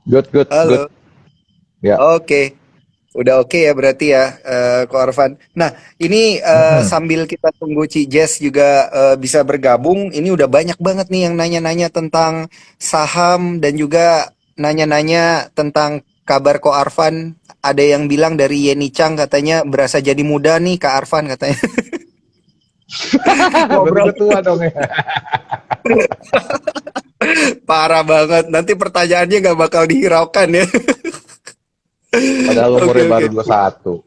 Good, good, good. Halo. Ya. Oke. Udah oke ya berarti ya, Ko Arfan. Nah, ini Mm-mm. sambil kita tunggu Ci Jess juga bisa bergabung, ini udah banyak banget nih yang nanya-nanya tentang saham dan juga nanya-nanya tentang kabar Ko Arfan. Ada yang bilang dari Yeni Chang katanya berasa jadi muda nih Kak Arfan katanya. Berarti Ngobrol gue tua dong ya. parah banget. Nanti pertanyaannya nggak bakal dihiraukan ya. Padahal Oke umurnya oke. baru 21.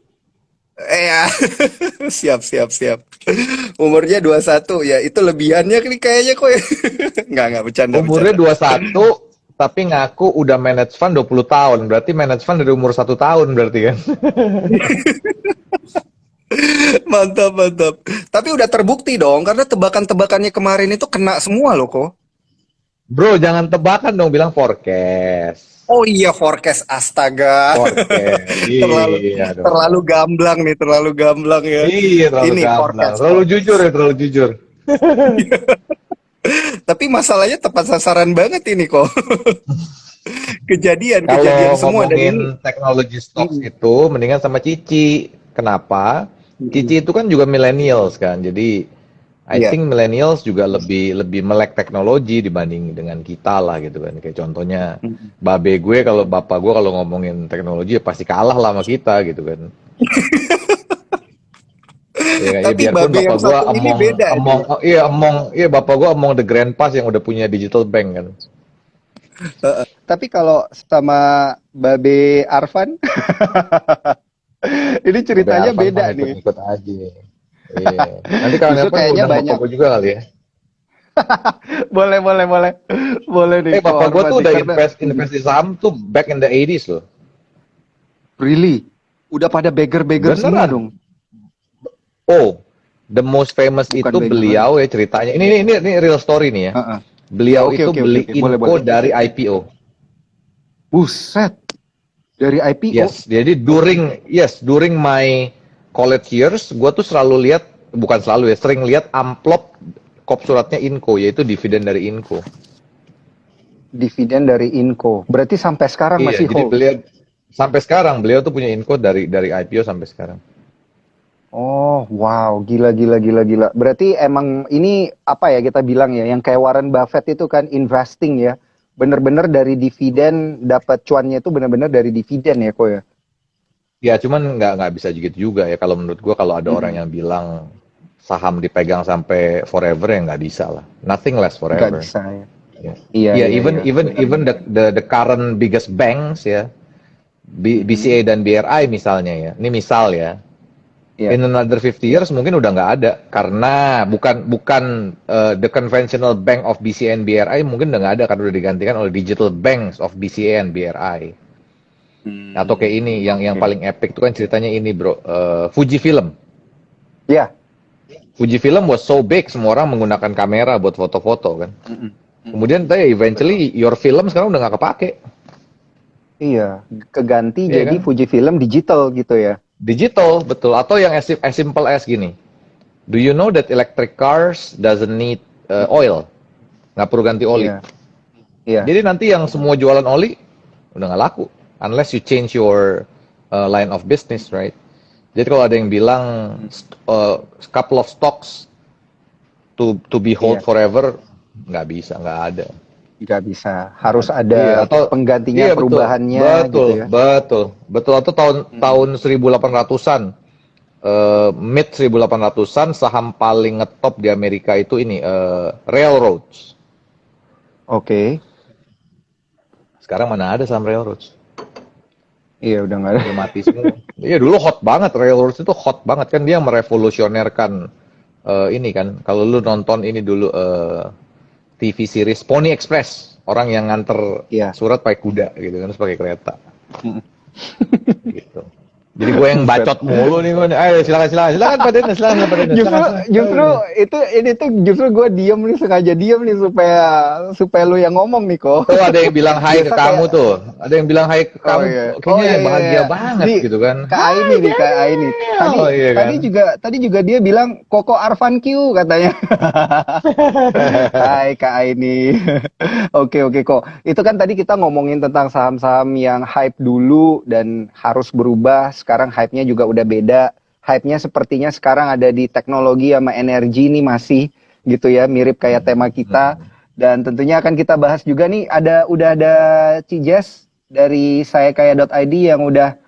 Ya, siap siap siap. Umurnya 21 ya, itu lebihannya nih kayaknya kok ya. Nggak bercanda Umurnya bercanda. 21, tapi ngaku udah manage fund 20 tahun. Berarti manage fund dari umur 1 tahun berarti kan. Mantap mantap. Tapi udah terbukti dong, karena tebakan-tebakannya kemarin itu kena semua loh kok. Bro, jangan tebakan dong, bilang forecast. Oh iya forecast, astaga. Forecast. Terlalu Iya terlalu dong. gamblang nih, terlalu gamblang ya. Iya, terlalu Ini gamblang. forecast Terlalu jujur forecast. ya, terlalu jujur. Tapi masalahnya tepat sasaran banget ini kok. Kejadian-kejadian Kalau semua dan ini. ngomongin teknologi stocks Mm, itu, mendingan sama Cici. Kenapa? mm, Cici itu kan juga millennials kan. Jadi, I Iya. think millennials juga lebih lebih melek teknologi dibanding dengan kita lah gitu kan. Kayak contohnya, Mm. bapak gue kalau ngomongin teknologi ya pasti kalah lah sama kita gitu kan. Ya, ya Tapi biarpun Babe bapak yang gue satu ini beda nih. iya bapak gue among the grandpas yang udah punya digital bank kan. Tapi kalau sama Babe Arfan, ini Bapak ceritanya Arfan mah beda nih. ngikut-ngikut aja. Iya. Nanti kalau Justru nelpon kayaknya undang bapak banyak. gue juga kali ya. Boleh, boleh, boleh. Boleh nih, Ko Bapak gua Arfan tuh nih. udah Karena, invest invest di saham tuh back in the 80s loh. really, udah pada beggar-beggar semua Beneran. dong. Oh, the most famous Bukan itu beggar lagi. beliau ya ceritanya. Ini real story nih ya. Heeh. Beliau Oke, itu oke, oke, beli oke. Boleh, boleh. Inco dari IPO. Buset, dari IPO. Yes, jadi during my college years, gua tuh selalu lihat, bukan selalu ya, sering lihat amplop kop suratnya Inco, yaitu dividen dari Inco. Dividen dari Inco. Berarti sampai sekarang Iya, masih jadi hold. beliau sampai sekarang beliau tuh punya Inco dari IPO sampai sekarang. Oh, wow, gila, gila, gila, gila. Berarti emang ini apa ya kita bilang ya, yang kayak Warren Buffett itu kan investing ya, bener-bener dari dividen dapat cuannya itu bener-bener dari dividen ya, kok ya. Ya, cuman nggak bisa gitu juga ya. Kalau menurut gua kalau ada orang Mm-mm. yang bilang saham dipegang sampai forever ya nggak bisa lah. Nothing lasts Nggak forever. bisa ya. Ya, Iya, ya iya, even iya. even even the current biggest banks ya, BCA Mm-mm. dan BRI misalnya ya. Ini misal ya. Iya, In another 50 years mungkin udah nggak ada karena bukan bukan the conventional bank of BCA and BRI mungkin udah nggak ada karena udah digantikan oleh digital banks of BCA and BRI. Atau kayak ini yang oke. paling epic tuh kan ceritanya ini bro, Fujifilm. Iya. Fujifilm was so big, semua orang menggunakan kamera buat foto-foto kan. Mm-mm. Mm-mm. Kemudian eventually your film sekarang udah nggak kepake. Iya, keganti Iya jadi kan? Fujifilm digital gitu ya. Digital, betul. Atau yang as simple as gini. Do you know that electric cars doesn't need oil? Nggak perlu ganti oli. Iya, iya. Jadi nanti yang semua jualan oli udah nggak laku. Unless you change your line of business, right? Jadi kalau ada yang bilang couple of stocks to be hold Iya, forever, nggak bisa, nggak ada. nggak bisa. Harus Iya, ada atau penggantinya, iya betul, perubahannya betul, gitu ya. betul, betul. Atau tahun tahun 1800-an, mid 1800-an saham paling ngetop di Amerika itu ini railroads. Oke. Sekarang mana ada saham railroads? Iya, udah nggak ada. Udah mati semua. Iya dulu hot banget railroads itu hot banget kan dia merevolusionerkan ini kan. Kalau lu nonton ini dulu TV series Pony Express, orang yang nganter Iya. surat pakai kuda gitu kan, terus pakai kereta Mm. gitu. Jadi gue yang Buset. bacot mulu nih gue. Ayo silakan Pak Dennis, silakan Pak Dennis, Justru justru silakan. itu ini tuh justru gue diem nih, sengaja diem nih supaya supaya lu yang ngomong nih kok. Tuh ada yang bilang hai ke Biasa kayak kamu tuh. Ada yang bilang hai ke oh kamu, iya. Oh kayaknya iya iya bahagia iya. banget Nih gitu kan. Kak Hai Aini nih, Kak Aini. Daniel. Tadi Oh iya kan. tadi juga dia bilang Koko Arfan Q katanya. Hai Kak Aini. Oke oke kok. Itu kan tadi kita ngomongin tentang saham-saham yang hype dulu dan harus berubah. Sekarang hype-nya juga udah beda. Hype-nya sepertinya sekarang ada di teknologi sama energi nih masih gitu ya, mirip kayak tema kita. Dan tentunya akan kita bahas juga nih, udah ada Cijes dari saya kaya.id yang udah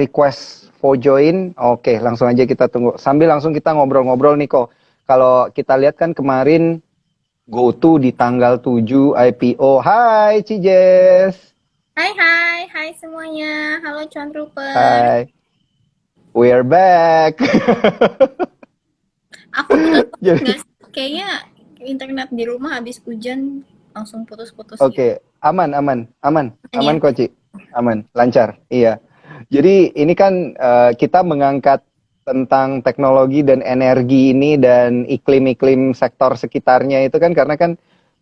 request for join. Oke, langsung aja kita tunggu. Sambil langsung kita ngobrol-ngobrol nih kok. Kalau kita lihat kan kemarin GoTo di tanggal 7 IPO. Hai Cijes. Hai semuanya. Halo Cuan Trooper. Hai. We're back. Aku putus-putus Jadi nggak sih? Kayaknya internet di rumah habis hujan langsung putus-putus gitu. oke, aman aman aman Iya. aman kok Ci. Aman, lancar. Iya. Jadi ini kan kita mengangkat tentang teknologi dan energi ini dan iklim-iklim sektor sekitarnya itu kan karena kan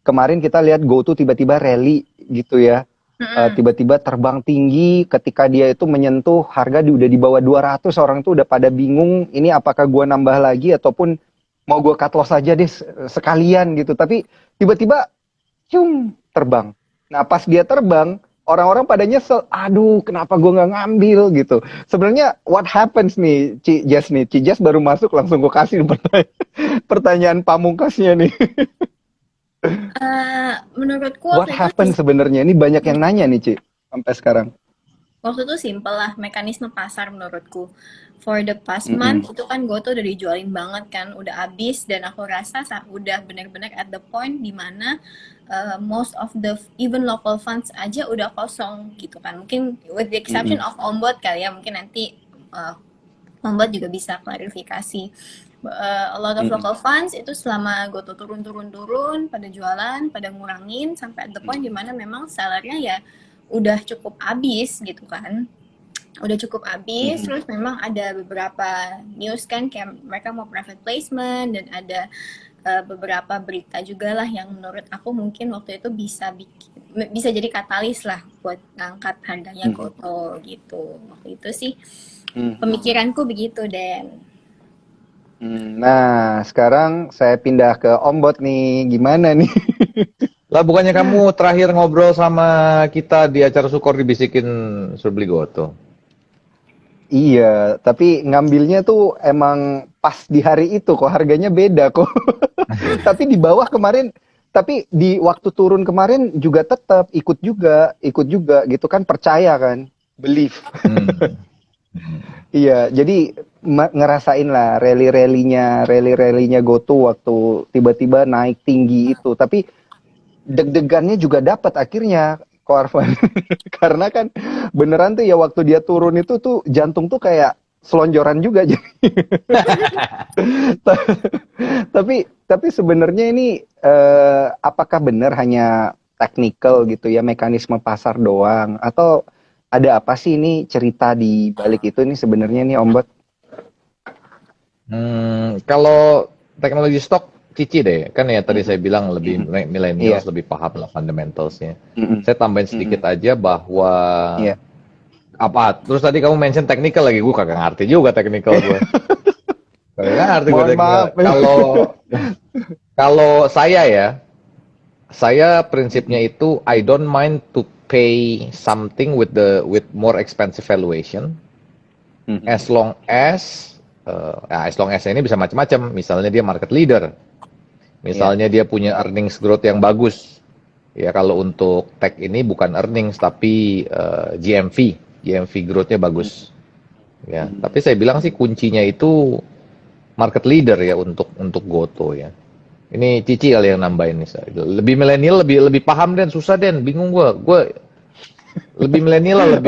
kemarin kita lihat GoTo tiba-tiba rally gitu ya. Mm-mm. Tiba-tiba terbang tinggi ketika dia itu menyentuh harga udah di bawah 200, orang tuh udah pada bingung ini apakah gua nambah lagi ataupun mau gua cut loss aja deh sekalian gitu. Tapi tiba-tiba terbang. Nah, pas dia terbang, orang-orang pada nyesel, aduh kenapa gue nggak ngambil gitu. Sebenarnya what happens nih, Ci Jess baru masuk langsung gue kasih pertanyaan pamungkasnya nih. Menurutku What happens sebenarnya? Ini banyak yang nanya nih, Ci, sampai sekarang. waktu itu simple lah mekanisme pasar menurutku. For the past month itu kan GoTo udah dijualin banget kan, udah habis dan aku rasa udah benar-benar at the point dimana most of the even local funds aja udah kosong gitu kan. Mungkin with the exception of Ombud kali ya, mungkin nanti Ombud juga bisa klarifikasi. A lot of local funds itu selama GoTo turun pada jualan, pada ngurangin sampai at the point dimana memang sellernya ya udah cukup habis gitu kan, udah cukup habis. Terus memang ada beberapa news kan kayak mereka mau private placement dan ada beberapa berita juga lah yang menurut aku mungkin waktu itu bisa jadi katalis lah buat ngangkat harganya GoTo gitu. Waktu itu sih pemikiranku begitu Den. Nah, sekarang saya pindah ke Ombot nih, gimana nih? Lah bukannya kamu terakhir ngobrol sama kita di acara Sukor dibisikin suruh beli Goto? Iya, tapi ngambilnya tuh emang pas di hari itu kok, harganya beda kok. Tapi di bawah kemarin, tapi di waktu turun kemarin juga tetap ikut juga gitu kan, percaya kan, believe. Iya, jadi ngerasain lah rally-rallynya GoTo waktu tiba-tiba naik tinggi itu. Tapi deg-degannya juga dapat akhirnya, Ko Arfan. Karena kan beneran tuh ya waktu dia turun itu tuh jantung tuh kayak selonjoran juga. Tapi sebenarnya ini apakah benar hanya technical gitu ya, mekanisme pasar doang, atau ada apa sih ini cerita di balik itu nih sebenarnya nih Ombot? Kalau teknologi stok Cici deh, kan ya tadi saya bilang lebih millennials, lebih paham lah fundamentalsnya. Saya tambahin sedikit aja bahwa apa? Terus tadi kamu mention technical lagi, gue kagak ngerti juga technical gue. Kagak ngerti gue technical. Kalau saya prinsipnya itu I don't mind to pay something with more expensive valuation, as long as ini bisa macam-macam. Misalnya dia market leader. Misalnya dia punya earnings growth yang bagus. Ya kalau untuk tech ini bukan earnings tapi GMV growth-nya bagus. Ya, tapi saya bilang sih kuncinya itu market leader ya untuk GoTo ya. Ini Cici kali yang nambahin nih. Lebih milenial, lebih paham Den, susah Den, bingung gue lebih milenial,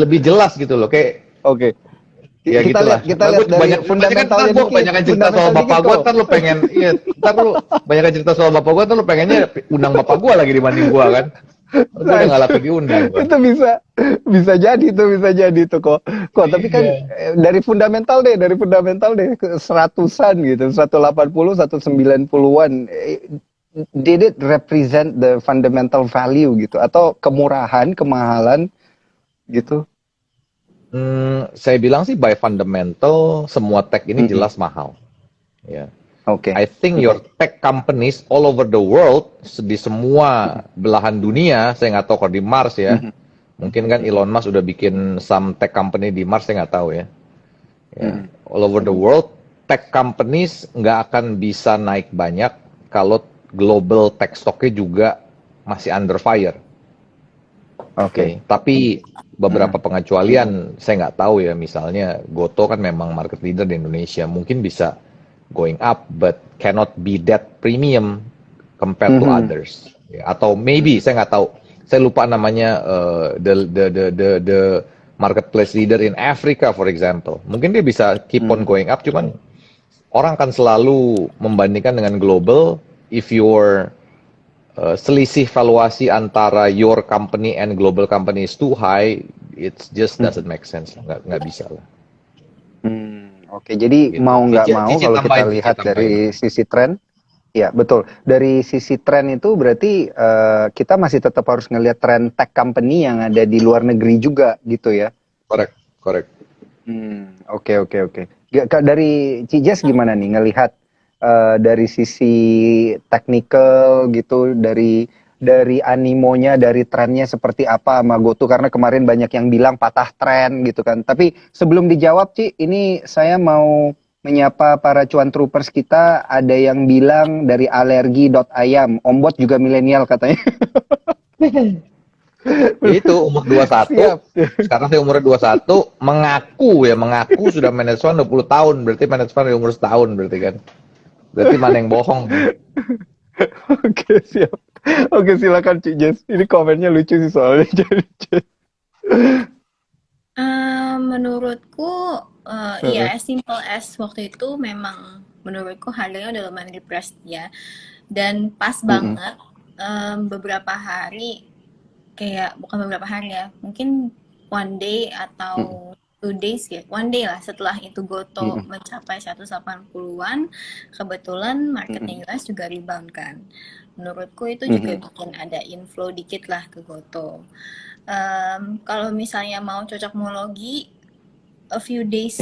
lebih jelas gitu loh kayak. Oke. Ya kita gitulah. Lihat dari fundamentalnya dikit. Banyak cerita soal bapak gue, ntar lu pengen, ntar lu banyak cerita soal bapak gue, ntar lu pengennya undang bapak gue lagi dibanding gue kan. Gue Nah udah nggak laku diundang gue. itu bisa jadi tuh kok tapi kan Iya. dari fundamental deh ke seratusan gitu 180 190-an did it represent the fundamental value gitu atau kemurahan kemahalan gitu. Saya bilang sih by fundamental semua tech ini Mm-mm. jelas mahal. Ya. Oke. I think your tech companies all over the world di semua belahan dunia, saya nggak tahu kalau di Mars ya. Mhm. Mungkin kan Elon Musk udah bikin some tech company di Mars, saya nggak tahu ya. Ya, Mhm. all over the world, tech companies nggak akan bisa naik banyak kalau global tech stocknya juga masih under fire. Oke. Oke, tapi beberapa Mhm. pengecualian saya nggak tahu ya. Misalnya Goto kan memang market leader di Indonesia, mungkin bisa going up, but cannot be that premium compared to Mhm. others. Ya, atau maybe saya nggak tahu, saya lupa namanya the marketplace leader in Africa for example. Mungkin dia bisa keep on Mhm. going up, cuman orang kan selalu membandingkan dengan global. If your selisih valuasi antara your company and global company is too high, it just Mhm. doesn't make sense, nggak bisa lah. Oke, jadi Gitu. mau nggak mau Cici kalau kita tambahin, Cici lihat tambahin. dari sisi tren, ya betul. Dari sisi tren itu berarti kita masih tetap harus ngelihat tren tech company yang ada di luar negeri juga gitu ya. Correct, correct. Oke. Dari Cijes gimana nih ngelihat dari sisi technical gitu, dari animonya, dari trennya seperti apa sama GoTo karena kemarin banyak yang bilang patah tren gitu kan. Tapi sebelum dijawab Ci, ini saya mau menyapa para cuan troopers kita. Ada yang bilang dari alergi.ayam, Ombot juga milenial katanya. Ya itu umur 21, Siap. sekarang saya umur 21, mengaku sudah manage fund 20 tahun, berarti manage fund dari umur setahun berarti kan. Berarti mana yang bohong nih? Oke, siap. Oke, silakan Ci Jess. Ini komennya lucu sih soalnya. Jadi, Menurutku, ya Heeh. as simple as waktu itu memang menurutku harganya udah lumayan depressed ya. Dan pas Mm-mm. banget beberapa hari, kayak bukan beberapa hari ya, mungkin one day Mm-mm. atau 2 days ya, one day lah setelah itu Goto Mm-mm. mencapai 180-an, kebetulan Mm-mm. marketnya US juga rebound kan. Menurutku itu juga Mhm. bikin ada inflow dikit lah ke Goto. Kalau misalnya mau cocokmologi, a few Ya. days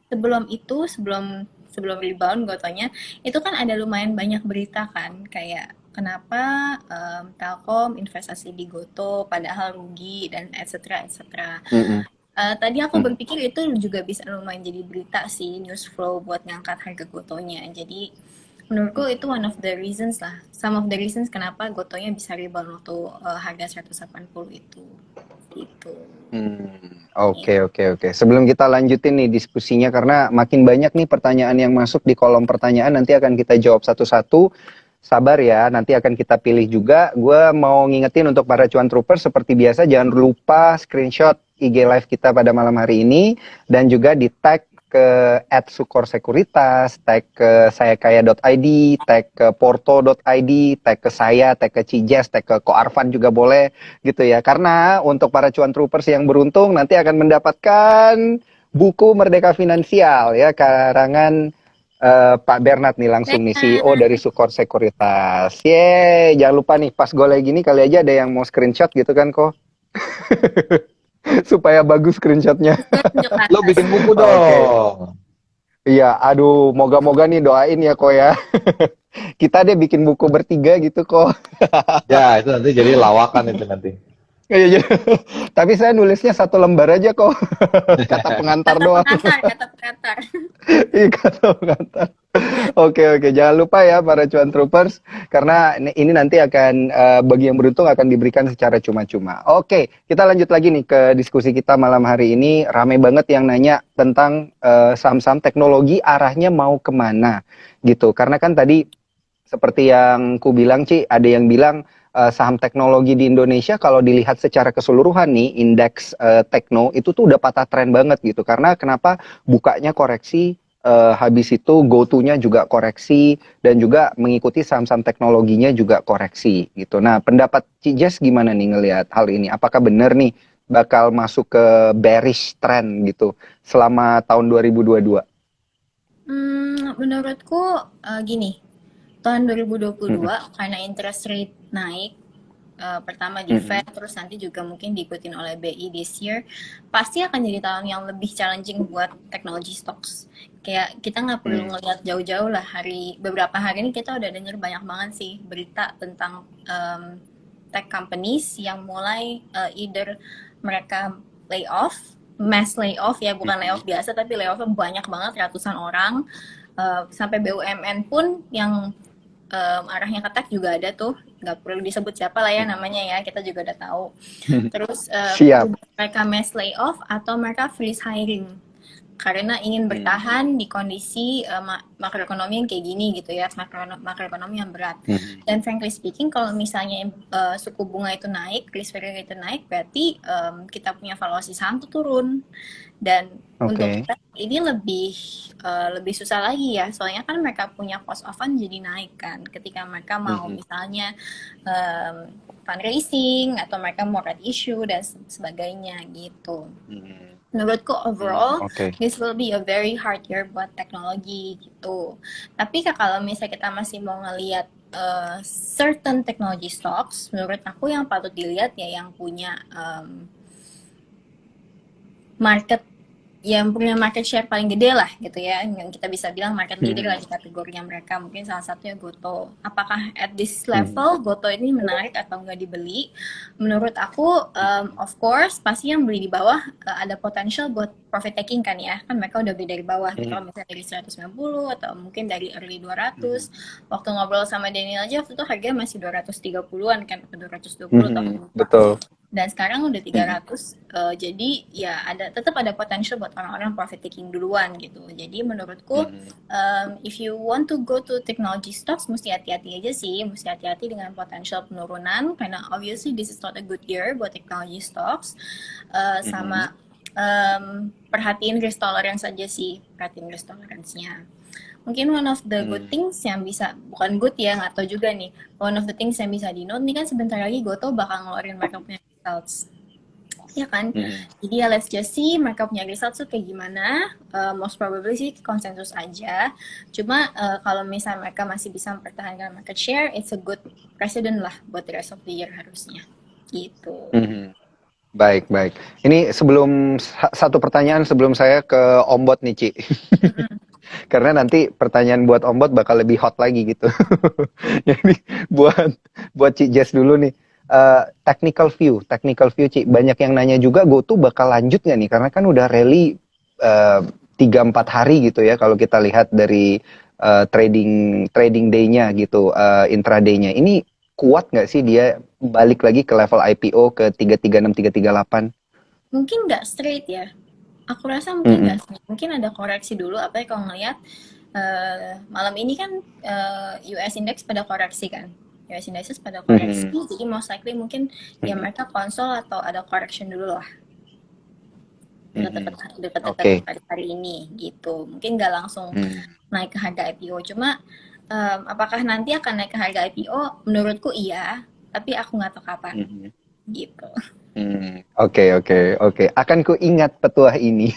sebelum itu, sebelum sebelum rebound Gotonya, itu kan ada lumayan banyak berita kan, kayak kenapa Telkom investasi di Goto padahal rugi dan etc. Mm-mm. Tadi aku Mhm. berpikir itu juga bisa lumayan jadi berita sih, news flow buat ngangkat harga Gotonya. Jadi menurutku itu one of the reasons lah, some of the reasons kenapa Gotonya bisa rebound waktu harga 180 itu. Gitu. Oke. Sebelum kita lanjutin nih diskusinya karena makin banyak nih pertanyaan yang masuk di kolom pertanyaan nanti akan kita jawab satu-satu. Sabar ya, nanti akan kita pilih juga. Gue mau ngingetin untuk para cuan troopers seperti biasa jangan lupa screenshot IG live kita pada malam hari ini dan juga di tag ke @sukorsekuritas, tag ke sayakaya.id, tag ke porto.id, tag ke saya, tag ke Cijes, tag ke Ko Arfan juga boleh gitu ya. Karena untuk para cuan troopers yang beruntung nanti akan mendapatkan buku Merdeka Finansial ya karangan Pak Bernard nih langsung nih CEO dari Sukor Sekuritas. Yeay, jangan lupa nih pas gue lagi gini kali aja ada yang mau screenshot gitu kan kok. Supaya bagus screenshotnya. Tunjuk ke Lo atas. bikin buku Oke. dong. Iya, aduh, moga-moga nih doain ya kok ya. Kita deh bikin buku bertiga gitu kok. Ya, itu nanti jadi lawakan itu nanti. Iya, tapi saya nulisnya satu lembar aja kok. Kata pengantar doang. Kata pengantar. Iya, kata pengantar. Oke, jangan lupa ya para cuan troopers karena ini nanti akan bagi yang beruntung akan diberikan secara cuma-cuma. Oke, kita lanjut lagi nih ke diskusi kita malam hari ini. Rame banget yang nanya tentang saham-saham teknologi arahnya mau kemana gitu. Karena kan tadi seperti yang ku bilang Ci, ada yang bilang saham teknologi di Indonesia kalau dilihat secara keseluruhan nih indeks tekno itu tuh udah patah tren banget gitu. Karena kenapa bukanya koreksi habis itu go-to-nya juga koreksi, dan juga mengikuti saham-saham teknologinya juga koreksi gitu. Nah, pendapat Ci Jess gimana nih ngelihat hal ini? Apakah benar nih bakal masuk ke bearish trend gitu selama tahun 2022? Menurutku gini, tahun Mm-mm. 2022 karena interest rate naik, pertama di Mm-mm. Fed, terus nanti juga mungkin diikutin oleh BI this year, pasti akan jadi tahun yang lebih challenging buat technology stocks. Kayak kita nggak perlu Mm. ngeliat jauh-jauh lah, beberapa hari ini kita udah denger banyak banget sih berita tentang tech companies yang mulai either mereka layoff, mass layoff ya, bukan layoff biasa tapi layoffnya banyak banget, ratusan orang. Sampai BUMN pun yang arahnya ke tech juga ada tuh, nggak perlu disebut siapa lah ya namanya ya, kita juga udah tahu. Terus Siap. mereka mass layoff atau mereka freeze hiring karena ingin Mm. bertahan di kondisi makroekonomi yang kayak gini gitu ya, makroekonomi yang berat. Mm. Dan frankly speaking, kalau misalnya suku bunga itu naik, risk free rate itu naik, berarti kita punya valuasi saham tuh turun. Dan untuk Oke. kita ini lebih susah lagi ya, soalnya kan mereka punya cost of fund jadi naik kan, ketika mereka mau Mm. misalnya fundraising atau mereka mau red issue dan sebagainya gitu. Mm. Menurutku overall Oke. this will be a very hard year buat teknologi gitu. Tapi kalau misalnya kita masih mau ngelihat certain technology stocks, menurut aku yang patut dilihat ya yang punya market share paling gede lah gitu ya, yang kita bisa bilang market leader lah di kategorinya mereka. Mungkin salah satunya Goto. Apakah at this level Goto ini menarik atau nggak dibeli? Menurut aku of course pasti yang beli di bawah ada potential buat profit taking kan ya, kan mereka udah beli dari bawah gitu, misalnya dari 190 atau mungkin dari early 200. Waktu ngobrol sama Daniel aja waktu itu harganya masih 230-an kan, atau 220 atau lupa. Betul. Dan sekarang udah 300, jadi ya tetap ada potential buat orang-orang profit taking duluan gitu. Jadi menurutku if you want to go to technology stocks, mesti hati-hati aja sih, mesti hati-hati dengan potential penurunan, karena obviously this is not a good year buat technology stocks. Sama perhatiin risk tolerance aja sih, perhatiin risk tolerance-nya. Mungkin one of the good things yang bisa, bukan good ya, nggak tahu juga nih, one of the things yang bisa di-note nih kan sebentar lagi Goto bakal ngeluarin mereka punya results, ya kan? Jadi ya let's just see mereka punya results tuh kayak gimana. Most probably sih konsensus aja. Cuma kalau misalnya mereka masih bisa mempertahankan market share, it's a good precedent lah buat the rest of the year harusnya. Gitu. Baik, baik. Ini satu pertanyaan sebelum saya ke Ombot nih, Ci. Karena nanti pertanyaan buat Ombot bakal lebih hot lagi gitu. Jadi buat Ci Jess dulu nih. Technical view, Ci. Banyak yang nanya juga GoTo bakal lanjut nggak nih? Karena kan udah rally 3-4 hari gitu ya kalau kita lihat dari trading day-nya gitu, intraday-nya. Ini kuat nggak sih dia balik lagi ke level IPO ke 336, 338? Mungkin nggak straight ya. Aku rasa mungkin nggak straight. Mungkin ada koreksi dulu, apa ya, kalau ngelihat malam ini kan US Index pada koreksi kan. US Indexes pada koreksi, jadi most likely mungkin ya mereka konsol atau ada correction dulu lah. Dekat-dekat hari ini gitu. Mungkin nggak langsung naik ke harga IPO. Cuma apakah nanti akan naik ke harga IPO? Menurutku iya, tapi aku nggak tahu kapan. Gitu. Oke. Akan ku ingat petuah ini.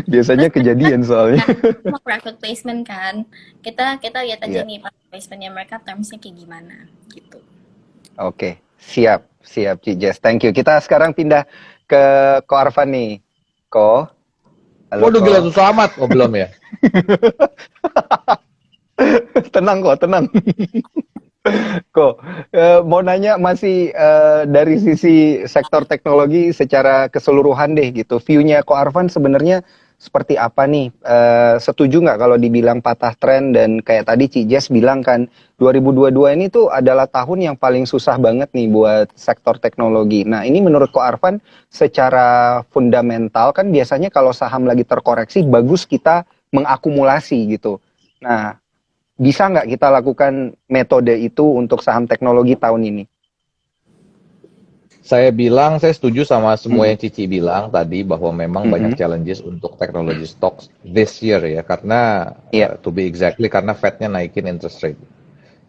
Biasanya kejadian soalnya. Mau private placement kan, kita lihat aja nih private placementnya mereka, termsnya kayak gimana gitu. Oke, siap Ci Jess, thank you. Kita sekarang pindah ke Ko Arfan nih. Ko, halo. Waduh, gila susah amat. Oh, belum ya? Tenang. Ko, mau nanya masih dari sisi sektor teknologi secara keseluruhan deh gitu. View-nya Ko Arfan sebenarnya seperti apa nih? Setuju nggak kalau dibilang patah tren, dan kayak tadi Ci Jess bilang kan 2022 ini tuh adalah tahun yang paling susah banget nih buat sektor teknologi. Nah, ini menurut Ko Arfan secara fundamental kan biasanya kalau saham lagi terkoreksi bagus kita mengakumulasi gitu. Nah, bisa nggak kita lakukan metode itu untuk saham teknologi tahun ini? Saya bilang, saya setuju sama semua Hmm. yang Cici bilang tadi bahwa memang banyak Mhm. challenges untuk teknologi stocks this year ya, karena Iya. to be exactly karena Fed-nya naikin interest rate.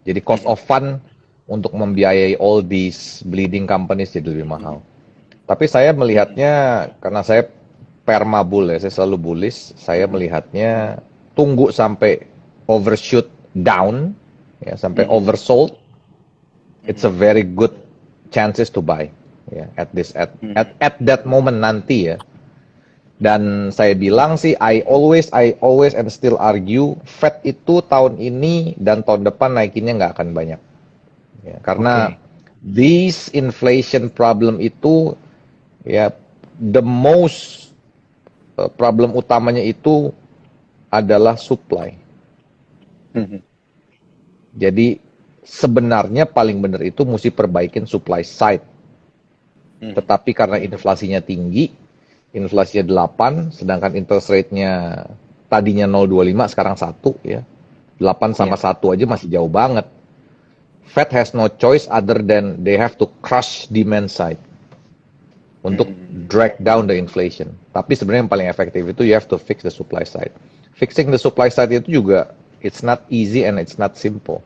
Jadi cost Mhm. of fund untuk membiayai all these bleeding companies jadi lebih mahal. Tapi saya melihatnya karena saya perma bull ya, saya selalu bullish. Saya Mhm. melihatnya tunggu sampai overshoot down, ya, sampai Mhm. oversold. It's a Mhm. very good chances to buy, ya, at this Mhm. at that moment nanti ya. Dan saya bilang sih, I always and still argue, Fed itu tahun ini dan tahun depan naikinnya nggak akan banyak. Ya, karena Oke. this inflation problem itu ya the most problem utamanya itu adalah supply. Mhm. Jadi sebenarnya paling benar itu mesti perbaikin supply side. Mhm. Tetapi karena inflasinya tinggi, inflasinya 8, sedangkan interest rate-nya tadinya 0,25 sekarang 1 ya. 8 sama Iya. 1 aja masih jauh banget. Fed has no choice other than they have to crush demand side untuk Mhm. drag down the inflation. Tapi sebenarnya yang paling efektif itu you have to fix the supply side. Fixing the supply side itu juga it's not easy and it's not simple.